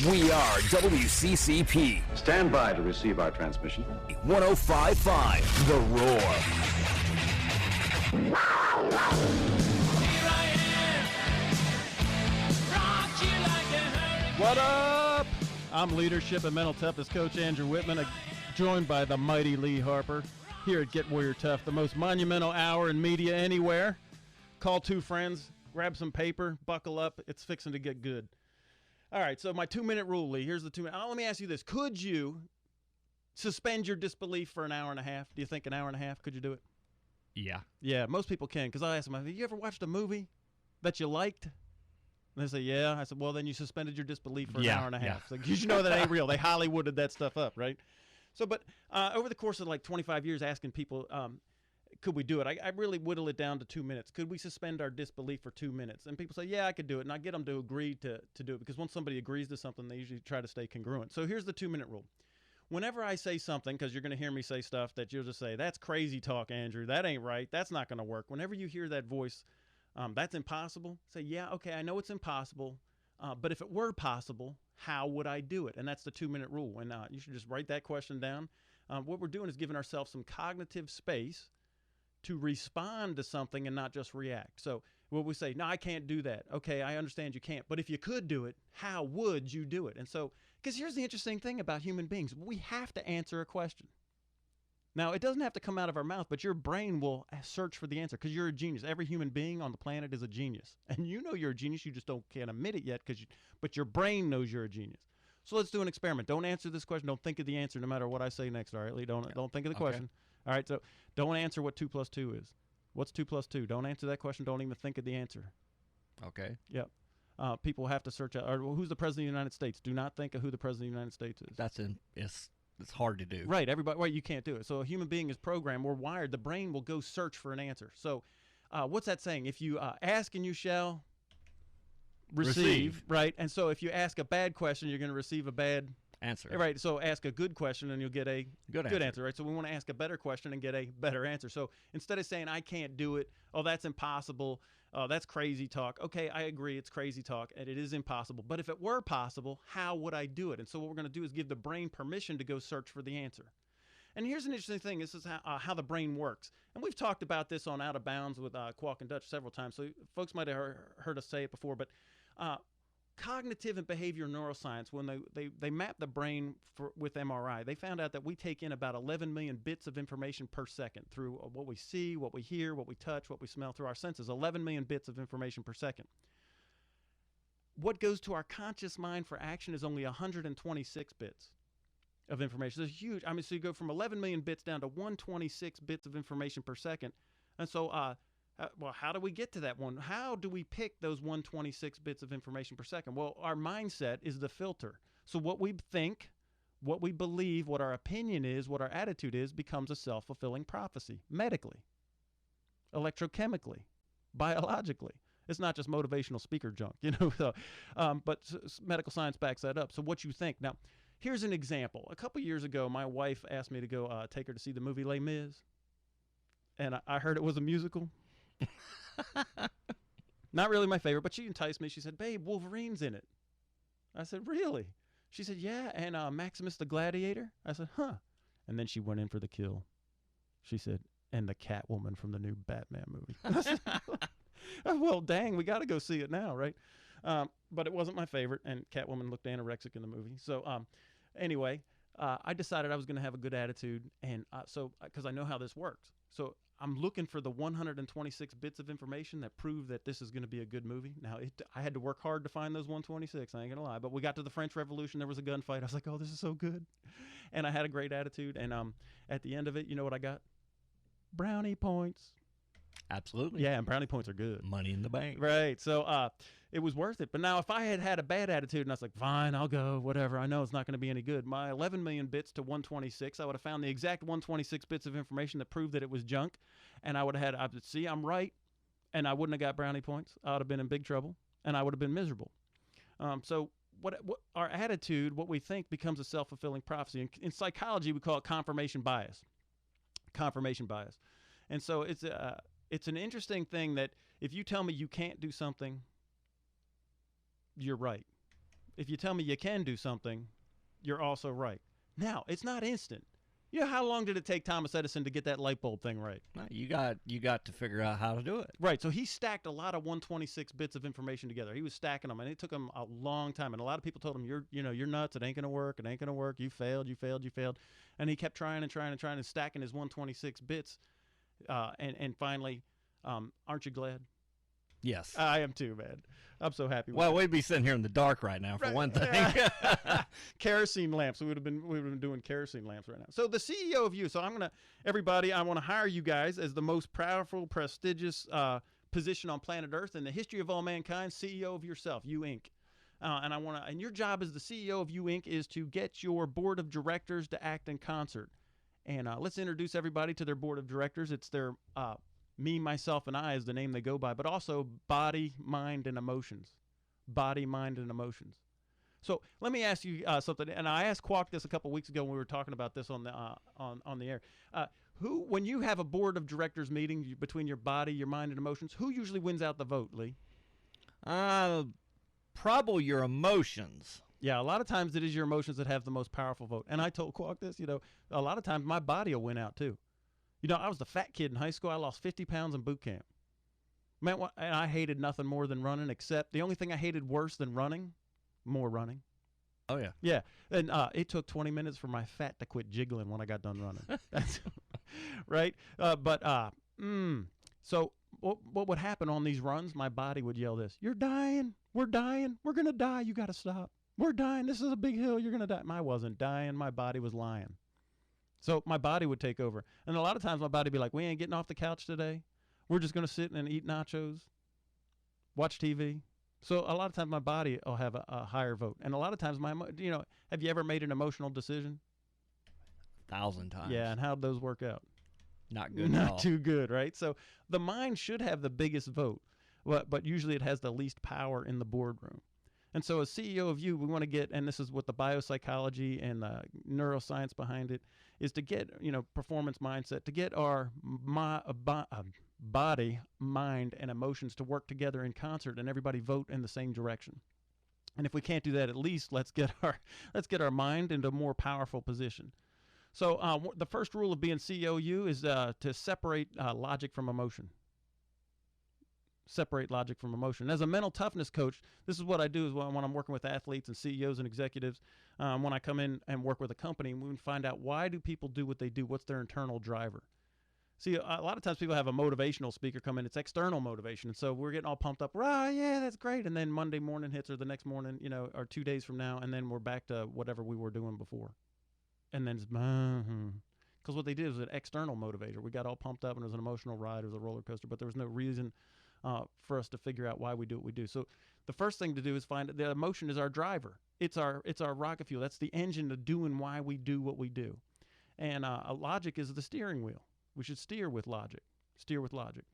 We are WCCP. Stand by to receive our transmission. 105.5 The Roar. What up? I'm Leadership and Mental Toughness Coach Andrew Wittman, joined by the mighty Lee Harper here at Get Warrior Tough, the most monumental hour in media anywhere. Call two friends, grab some paper, buckle up. It's fixing to get good. All right, so my 2-minute rule, Lee. Here's the 2 minute. Let me ask you this. Could you suspend your disbelief for an hour and a half? Do you think an hour and a half? Could you do it? Yeah. Yeah, most people can, because I ask them, have you ever watched a movie that you liked? And they say, yeah. I said, well, then you suspended your disbelief for an hour and a half. Because you know that ain't real. They Hollywooded that stuff up, right? So, but over the course of like 25 years asking people, could we do it? I really whittle it down to 2 minutes. Could we suspend our disbelief for 2 minutes? And people say, yeah, I could do it. And I get them to agree to do it, because once somebody agrees to something, they usually try to stay congruent. So here's the 2-minute rule. Whenever I say something, because you're going to hear me say stuff that you'll just say, that's crazy talk, Andrew. That ain't right. That's not going to work. Whenever you hear that voice, that's impossible, say, yeah, okay, I know it's impossible, but if it were possible, how would I do it? And that's the 2-minute rule. And you should just write that question down. What we're doing is giving ourselves some cognitive space to respond to something and not just react. So what we say, no, I can't do that. Okay, I understand you can't. But if you could do it, how would you do it? And so, because here's the interesting thing about human beings. We have to answer a question. Now, it doesn't have to come out of our mouth, but your brain will search for the answer, because you're a genius. Every human being on the planet is a genius. And you know you're a genius. You just can't admit it yet, but your brain knows you're a genius. So let's do an experiment. Don't answer this question. Don't think of the answer no matter what I say next, all right, Lee? Don't think of the question. All right, so don't answer what 2 + 2 is. What's 2 + 2? Don't answer that question. Don't even think of the answer. Okay. Yep. People have to search out, or who's the President of the United States? Do not think of who the President of the United States is. It's hard to do. Right, everybody. Well, you can't do it. So a human being is programmed. We're wired. The brain will go search for an answer. So what's that saying? If you ask and you shall receive, right? And so if you ask a bad question, you're going to receive a bad answer. Right, so ask a good question and you'll get a good answer, right? So we want to ask a better question and get a better answer. So instead of saying, I can't do it, oh, that's impossible, oh, that's crazy talk. Okay, I agree, it's crazy talk, and it is impossible. But if it were possible, how would I do it? And so what we're going to do is give the brain permission to go search for the answer. And here's an interesting thing. This is how the brain works. And we've talked about this on Out of Bounds with Kwok and Dutch several times, so folks might have heard us say it before, but cognitive and behavioral neuroscience, when they map the brain with MRI, they found out that we take in about 11 million bits of information per second through what we see, what we hear, what we touch, what we smell, through our senses. 11 million bits of information per second. What goes to our conscious mind for action is only 126 bits of information. It's huge. I mean, so you go from 11 million bits down to 126 bits of information per second. And so, well, how do we get to that one? How do we pick those 126 bits of information per second? Well, our mindset is the filter. So what we think, what we believe, what our opinion is, what our attitude is, becomes a self-fulfilling prophecy, medically, electrochemically, biologically. It's not just motivational speaker junk, you know. So, but medical science backs that up. So what you think. Now, here's an example. A couple years ago, my wife asked me to go take her to see the movie Les Mis. And I heard it was a musical. Not really my favorite, but she enticed me. She said, babe, Wolverine's in it. I said, really? She said, yeah, and Maximus the Gladiator. I said, huh. And then she went in for the kill. She said, and the Catwoman from the new Batman movie. I said, well, dang, we got to go see it now, right? But it wasn't my favorite, and Catwoman looked anorexic in the movie. So anyway, I decided I was going to have a good attitude, and so because I know how this works. So I'm looking for the 126 bits of information that prove that this is going to be a good movie. Now, I had to work hard to find those 126, I ain't going to lie. But we got to the French Revolution, there was a gunfight. I was like, oh, this is so good. And I had a great attitude. And at the end of it, you know what I got? Brownie points. Absolutely. Yeah, and brownie points are good. Money in the bank. Right. So it was worth it. But now if I had had a bad attitude and I was like, fine, I'll go, whatever. I know it's not going to be any good. My 11 million bits to 126, I would have found the exact 126 bits of information that proved that it was junk. And I would have had, see, I'm right. And I wouldn't have got brownie points. I would have been in big trouble. And I would have been miserable. So what our attitude, what we think, becomes a self-fulfilling prophecy. In psychology, we call it confirmation bias. Confirmation bias. And so it's an interesting thing that if you tell me you can't do something, you're right. if you tell me you can do something, you're also right. Now, it's not instant. You know, how long did it take Thomas Edison to get that light bulb thing right? You got to figure out how to do it. Right. So he stacked a lot of 126 bits of information together. He was stacking them, and it took him a long time. And a lot of people told him, you're nuts. It ain't gonna work. It ain't gonna work. You failed. And he kept trying and stacking his 126 bits. And finally, aren't you glad? Yes. I am too, man. I'm so happy. Well, we'd be sitting here in the dark right now, for one thing. Kerosene lamps. We would have been doing kerosene lamps right now. So the CEO of you. So I want to hire you guys as the most powerful, prestigious position on planet Earth in the history of all mankind. CEO of yourself, You Inc. And your job as the CEO of You Inc. is to get your board of directors to act in concert. And let's introduce everybody to their board of directors. It's their Me, Myself, and I is the name they go by, but also body, mind, and emotions. Body, mind, and emotions. So let me ask you something, and I asked Kwok this a couple weeks ago when we were talking about this on the air. When you have a board of directors meeting between your body, your mind, and emotions, who usually wins out the vote, Lee? Probably your emotions. Yeah, a lot of times it is your emotions that have the most powerful vote. And I told Kwok this, a lot of times my body will win out too. I was the fat kid in high school. I lost 50 pounds in boot camp. Man, and I hated nothing more than running, except the only thing I hated worse than running, more running. Oh, yeah. Yeah. And it took 20 minutes for my fat to quit jiggling when I got done running. That's right? So what would happen on these runs, my body would yell this, "You're dying. We're dying. We're going to die. You got to stop. We're dying. This is a big hill. You're going to die." I wasn't dying. My body was lying. So my body would take over. And a lot of times my body would be like, "We ain't getting off the couch today. We're just going to sit and eat nachos, watch TV." So a lot of times my body will have a higher vote. And a lot of times have you ever made an emotional decision? 1,000 times. Yeah, and how'd those work out? Not good at all. Not too good, right? So the mind should have the biggest vote, but usually it has the least power in the boardroom. And so as CEO of You, we want to get, and this is what the biopsychology and the neuroscience behind it, is to get, performance mindset, to get our body, mind, and emotions to work together in concert and everybody vote in the same direction. And if we can't do that, at least let's get our mind into a more powerful position. So the first rule of being CEO of You is to separate logic from emotion. Separate logic from emotion. As a mental toughness coach, this is what I do is when I'm working with athletes and CEOs and executives, when I come in and work with a company, we find out, why do people do what they do? What's their internal driver? See, a lot of times people have a motivational speaker come in. It's external motivation. And so we're getting all pumped up. Yeah, that's great. And then Monday morning hits, or the next morning, or 2 days from now, and then we're back to whatever we were doing before. And then it's, because what they did was an external motivator. We got all pumped up, and it was an emotional ride. It was a roller coaster, but there was no reason for us to figure out why we do what we do. So the first thing to do is find the emotion is our driver. It's our rocket fuel. That's the engine to doing why we do what we do. And logic is the steering wheel. We should steer with logic. Steer with logic.